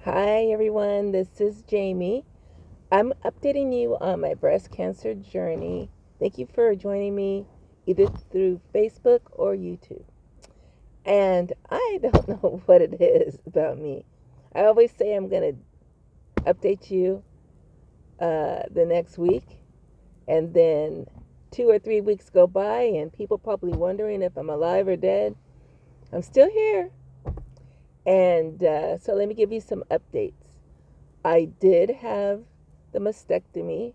Hi everyone, this is Jamie. I'm updating you on my breast cancer journey. Thank you for joining me either through Facebook or YouTube. And I don't know what it is about me. I always say I'm going to update you the next week, and then 2 or 3 weeks go by, and people probably wondering if I'm alive or dead. I'm still here. And so let me give you some updates. I did have the mastectomy,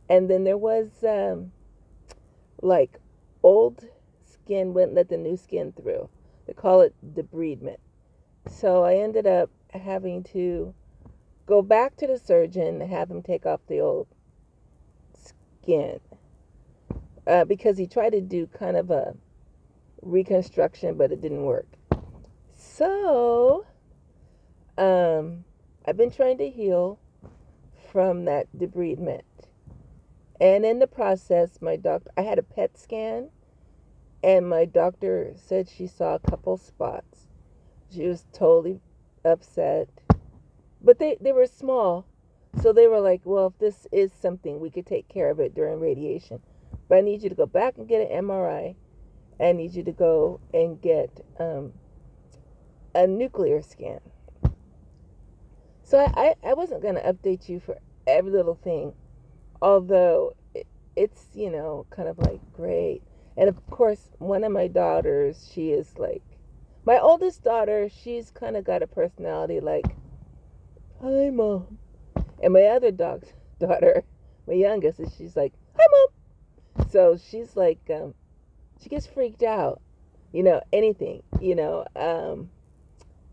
and then there was like old skin wouldn't let the new skin through. They call it debridement. So I ended up having to go back to the surgeon and have him take off the old skin because he tried to do kind of a reconstruction, but it didn't work. So I've been trying to heal from that debridement. And in the process, I had a PET scan, and my doctor said she saw a couple spots. She was totally upset. But they were small. So they were like, well, if this is something, we could take care of it during radiation. But I need you to go back and get an MRI. I need you to go and get a nuclear scan. So I wasn't going to update you for every little thing, although it's, kind of like great. And of course, one of my daughters, she is like, my oldest daughter, she's kind of got a personality like, hi, Mom. And my other daughter, my youngest, is she's like, hi, Mom. So she's like, she gets freaked out, anything,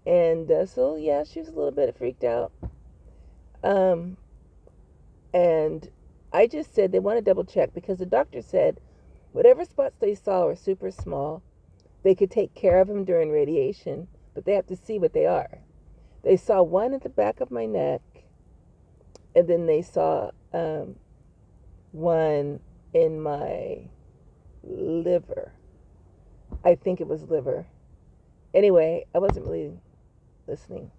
and so, yeah, she was a little bit freaked out. Um, and I just said they want to double check because the doctor said whatever spots they saw were super small. They could take care of them during radiation, but they have to see what they are. They saw one at the back of my neck, and then they saw one in my liver. I think it was liver. Anyway, I wasn't really listening.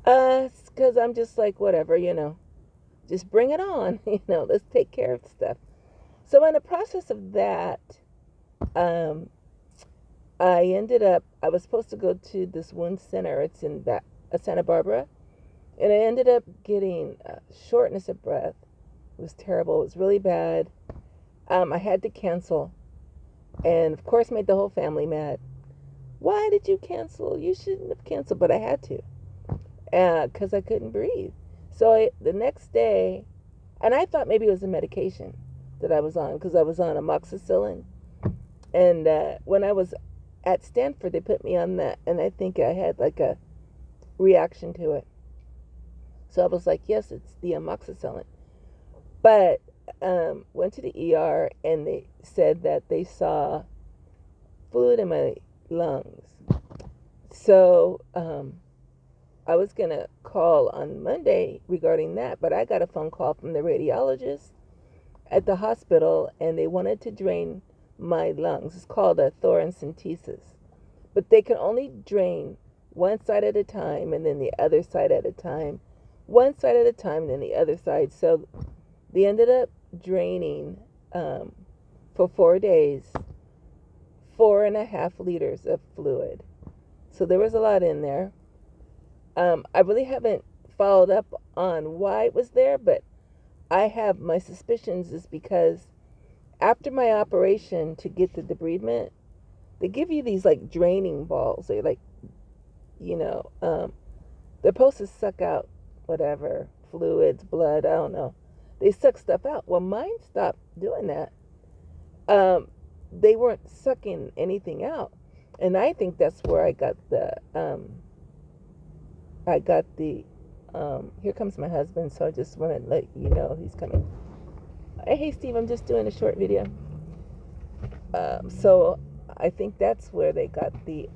Because I'm just like, whatever, just bring it on, let's take care of stuff. So, in the process of that, um, I was supposed to go to this wound center. It's in Santa Barbara. And I ended up getting shortness of breath. It was terrible. It was really bad. I had to cancel. And of course, made the whole family mad. Why did you cancel? You shouldn't have canceled. But I had to because I couldn't breathe. So the next day, and I thought maybe it was a medication that I was on because I was on amoxicillin. And when I was at Stanford, they put me on that, and I think I had like a reaction to it. So I was like, yes, it's the amoxicillin. But went to the ER, and they said that they saw fluid in my lungs. So I was going to call on Monday regarding that, but I got a phone call from the radiologist at the hospital, and they wanted to drain my lungs. It's called a thoracentesis. But they can only drain one side at a time, and then the other side at a time. One side at a time, and then the other side. So they ended up draining for 4 days 4.5 liters of fluid. So there was a lot in there. I really haven't followed up on why it was there, but I have my suspicions is because after my operation to get the debridement, they give you these like draining balls. They like, they're supposed to suck out whatever fluids, blood, I don't know. They suck stuff out. Well, mine stopped doing that. They weren't sucking anything out, and I think that's where I got the. Here comes my husband, so I just want to let you know he's coming. Hey, Steve, I'm just doing a short video. So I think that's where they got the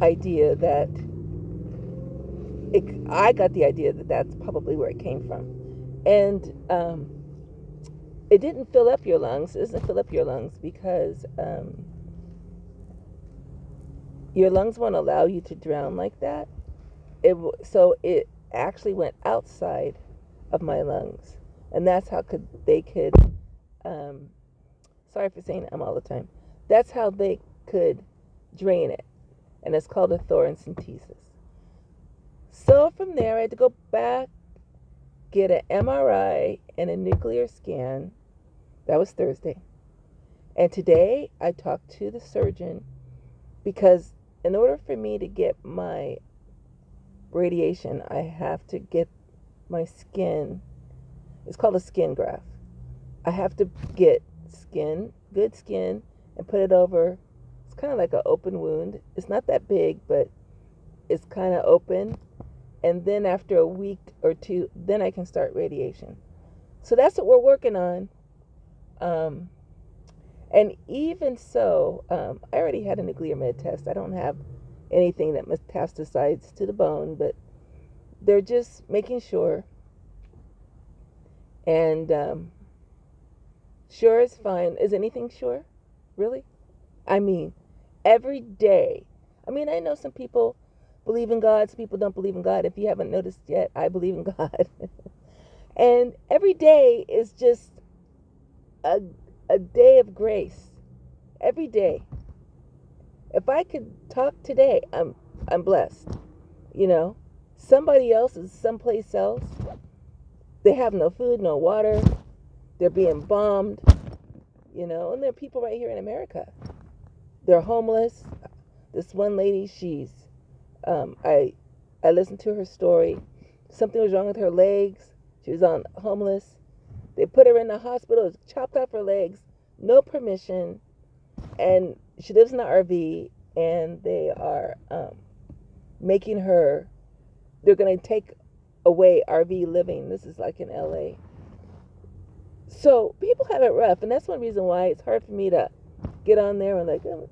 idea that I got the idea that that's probably where it came from. And it didn't fill up your lungs. It doesn't fill up your lungs because your lungs won't allow you to drown like that. So it actually went outside of my lungs, and that's how they could. Um, sorry for saying all the time. That's how they could drain it, and it's called a thoracentesis. So from there, I had to go back, get an MRI and a nuclear scan. That was Thursday. And today I talked to the surgeon because in order for me to get my radiation, I have to get my skin. It's called a skin graft. I have to get good skin, and put it over. It's kind of like an open wound. It's not that big, but it's kind of open. And then after a week or two, then I can start radiation. So that's what we're working on. And even so, I already had a nuclear med test. I don't have anything that metastasizes to the bone, but they're just making sure. And sure is fine. Is anything sure? Really? I mean, every day. I mean, I know some people believe in God, some people don't believe in God. If you haven't noticed yet, I believe in God. And every day is just a day of grace. Every day. If I could talk today, I'm blessed. You know, somebody else is someplace else. They have no food, no water. They're being bombed. You know, and there are people right here in America. They're homeless. This one lady, I listened to her story. Something was wrong with her legs. She was on homeless. They put her in the hospital, chopped off her legs, no permission, and she lives in an RV. And they are making her. They're going to take away RV living. This is like in LA. So people have it rough, and that's one reason why it's hard for me to get on there and like, oh,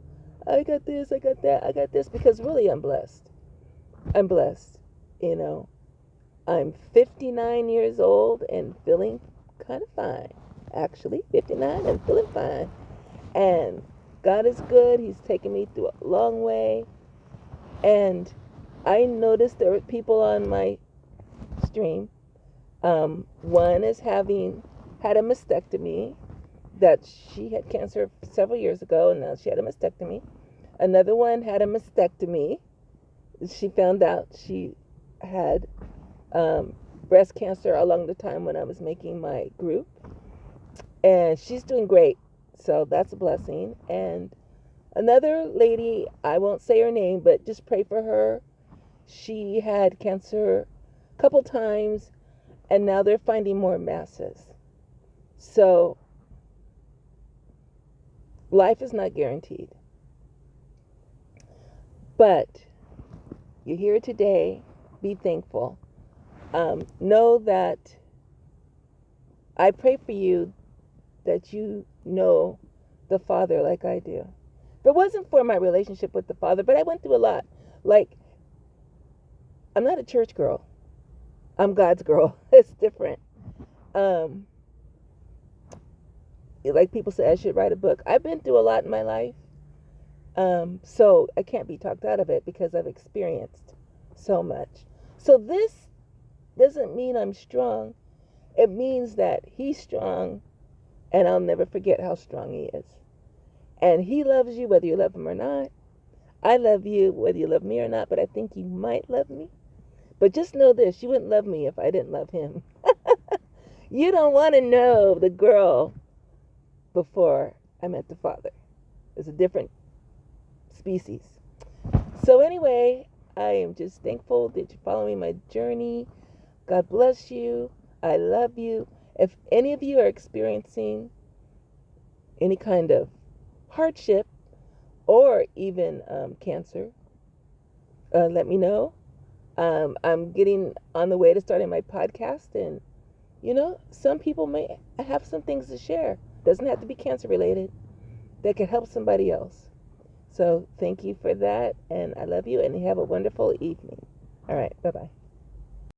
I got this, I got that, I got this, because really I'm blessed. I'm blessed, you know. I'm 59 years old and feeling kind of fine. Actually, 59 and feeling fine. And God is good. He's taken me through a long way. And I noticed there were people on my stream. One is had a mastectomy, that she had cancer several years ago, and now she had a mastectomy. Another one had a mastectomy. She found out she had breast cancer along the time when I was making my group. And she's doing great. So that's a blessing. And another lady, I won't say her name, but just pray for her. She had cancer a couple times, and now they're finding more masses. So life is not guaranteed. But you're here today. Be thankful. Know that I pray for you, that you know the Father like I do. If it wasn't for my relationship with the Father, but I went through a lot. Like, I'm not a church girl. I'm God's girl. It's different. Like people say, I should write a book. I've been through a lot in my life. So I can't be talked out of it because I've experienced so much. So this doesn't mean I'm strong. It means that He's strong, and I'll never forget how strong He is. And He loves you whether you love Him or not. I love you whether you love me or not, but I think you might love me. But just know this, you wouldn't love me if I didn't love Him. You don't want to know the girl before I met the Father. It's a different species. So anyway, I am just thankful that you're following my journey. God bless you. I love you. If any of you are experiencing any kind of hardship or even cancer, let me know. I'm getting on the way to starting my podcast, and you know, some people may have some things to share. Doesn't have to be cancer related. That could help somebody else. So thank you for that, and I love you, and have a wonderful evening. All right, bye-bye.